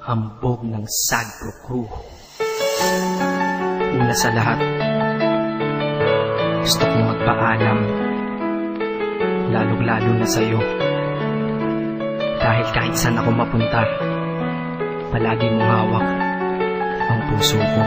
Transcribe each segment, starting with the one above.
hambog ng Sagro Crew. Una sa lahat, gusto kong magpaalam, lalong-lalo na sa'yo. Dahil kahit saan ako mapunta, palagi mong hawak ang puso ko.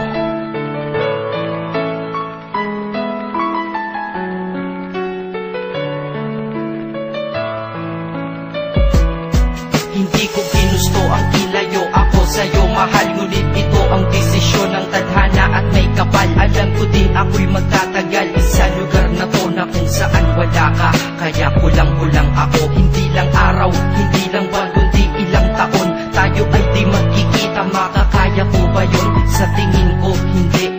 Hindi ko ginusto ang ilayo ako sa'yo, mahal. Ngunit ito ang desisyon ng tadhana at may kapal. Alam ko din ako'y magtatagal sa lugar na to na kung saan wala ka. Kaya kulang-kulang ako, hindi lang araw, hindi lang buwan, kundi ilang taon. Tayo ay di magkikita, makakaya ko ba yun? Sa tingin ko hindi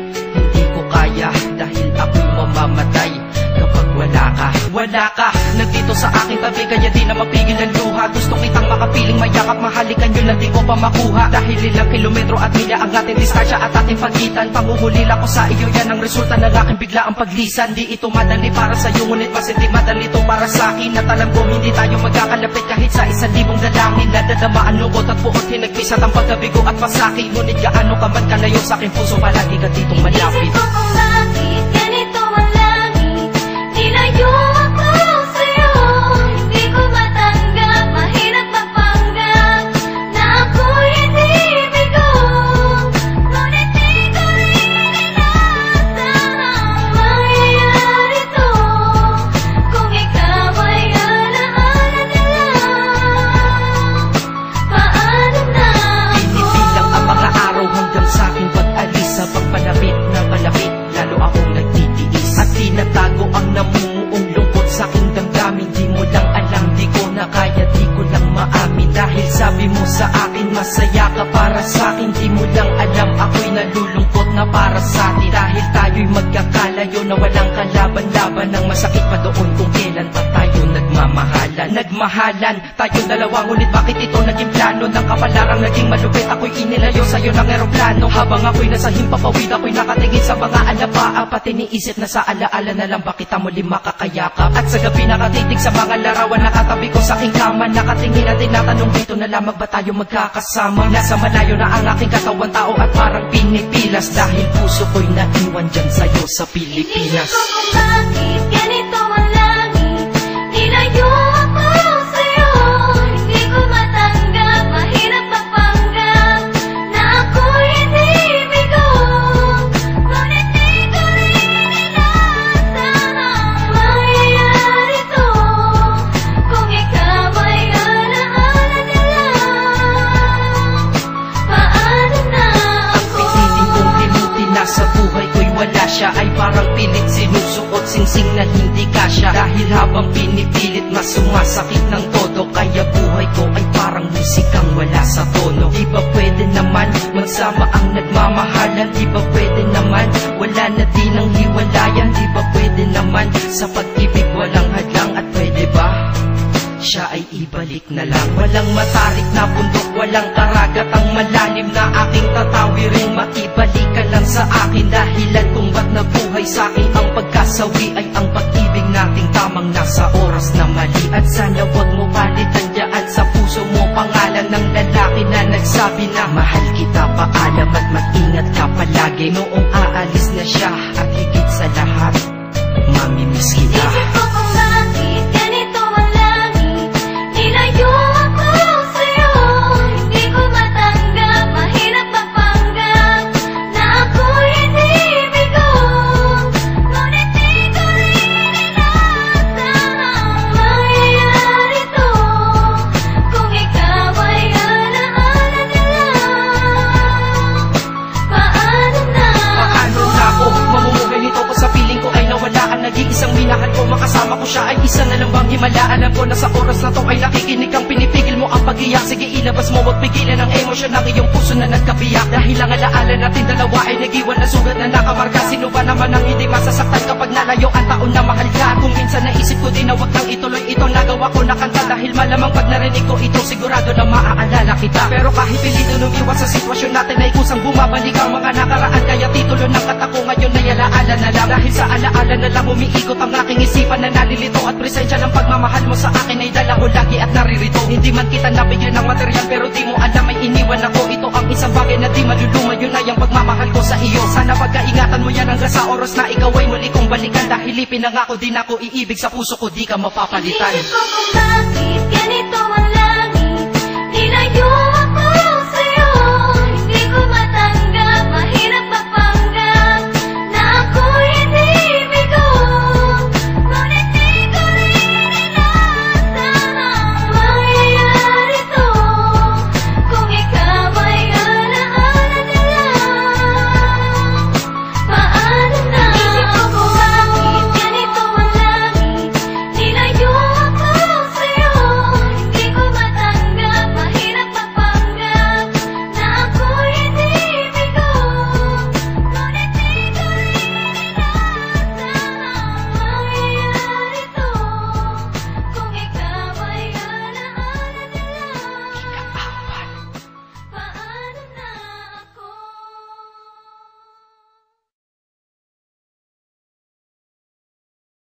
ko kaya. Dahil ako'y mamamatay kapag wala ka. Wala ka, nandito sa aking tabi, kaya di na mapigil ang luha. Gusto kitang makapiling, mayakap, mahalikan yun na di ko pa makuha. Dahil ilang kilometro at milya ang ating distansya at ating pagitan. Pangungulila ko sa iyo, yan ang resulta ng aking biglaang paglisan. Di ito madali para sa'yo, ngunit mas hindi madali ito para sa'kin. At alam ko hindi tayo magkakalapit kahit sa 1,000 dalangin. Nadadamaan lungkot at puot, hinagpisat ang pagkabigo at pasaki. Ngunit gaano ka man kalayo sa aking puso, palagi ka ditong malapit. Isip ko kung bakit ganito ang langit, nilayo ako sa'yo. Hindi ko matanggap, mahirap magpanggap na ako'y hindi bigo. Ngunit di ko rin inaasahang mangyayari to. Kung ikaw ay alaala na lang, paano na ako? Binibilang ang mga araw hanggang sa aking pag-alis. Sa pagpalapit na malapit, lalo akong nagtitiis. At tinatago ang namumuong lungkot sa aking damdamin. Di mo lang alam, di ko na kaya, di ko lang maamin. Dahil sabi mo sa akin, masaya ka para sa akin. Di mo lang alam, ako'y nalulungkot na para sa atin. Dahil tayo'y magkakalayo na walang kalaban-laban. Ang masakit pa doon kung kailan pa tayo nagmamahalan. Nagmahalan, tayong dalawa, ngunit bakit ito naging plano? Ng kapalarang naging malupit, ako'y inilayo sa'yo ng eroplano. Habang ako'y nasa himpapawid, ako'y nakatingin sa mga alapaa. Pati niisip na sa alaala na lang, bakit muli makakayakap? At sa gabi nakatitig sa mga larawan, nakatabi ko sa aking kama. Nakatingin at tinatanong, dito na lamang ba tayo magkakasama? Nasa malayo na ang aking katawan, tao at parang pinipilas. Dahil puso ko'y naiwan dyan sa'yo sa Pilipinas. Isip ko kung bakit ganito ang langit, nilayo ako sa'yo. Hindi ko matanggap, mahirap magpanggap na ako'y hindi bigo. Ngunit di ko rin inaasahang mangyayari to. Kung ikaw ay alaala na lang, paano na ako? Piniling kong limutin na sa buhay ko'y wala siya. Ay parang pilit sinusuot, singsing na hindi kasya. Dahil habang pinipilit, mas sumasakit ng todo. Kaya buhay ko ay parang musikang wala sa tono. Di ba pwede naman magsama ang nagmamahalan? Di ba pwede naman wala na din ang hiwalayan? Di ba pwede naman sa pag-ibig walang hadlang? At pwede ba siya ay ibalik na lang? Walang matarik na bundok, walang karagat ang malalim na aking tatawirin. Maibalik ka lang sa akin, dahilan kung ba't nabuhay sa akin ang pagkasawi ay ang pag-ibig nating tamang nasa oras na mali. At sana wag mo palitan dyan sa puso mo pangalan ng lalaki na nagsabi na mahal kita, paalam at mag-ingat ka palagi. Noong aalis na siya at higit sa lahat, mamimiss kita. Isip ko kung bakit ganito ang langit, nilayo ako sa'yo. Hindi ko matanggap, mahirap magpanggap na ako'y hindi bigo. Ngunit di ko rin inaasahang mangyayari to. Kung ikaw ay alaala na lang, paano na Paano na ako mamumuhay nito ko sa piling ko ay nawala ang nag-iisang minahal ko? Makasama ko siya ay isa na lang bang himala? Alam ko na sa oras na to ay nakikinig kang pinipigil mo ang pag-iyak. Sige ilabas mo, wag pigilan ang emosyon ng iyong puso na nagkabiyak. Dahil ang alaala natin dalawa ay nag-iwan na sugat na nakamarka. Sino ba naman ang hindi masasaktan kapag nalayo ang taon na mahal ka? Kung minsan naisip ko din na wag kang ituloy ito, nagawa ko na kanta. Dahil malamang pag narinig ko ito, sigurado na maaalala kita. Pero kahit pilito lumiwas sa sitwasyon natin ay kusang bumabalik ang mga nakaraan. Kaya titulo ng kata ko ngayon ay alaala na lang. Dahil sa alaala na lang umiikot ang aking isipan na nalilito. At presensya ng pagmamahal mo sa akin ay dala ko lagi at naririto. Hindi man kita nabigyan ng material, pero di mo alam ay iniwan ako. Ito isang bagay na di maluluma, yun ay ang pagmamahal ko sa iyo. Sana pagkaingatan mo yan hanggang sa oras na ikaw ay muli kong balikan. Dahil ipinangako din ako, iibig sa puso ko, di ka mapapalitan. Inisip ko kung bakit ganito ang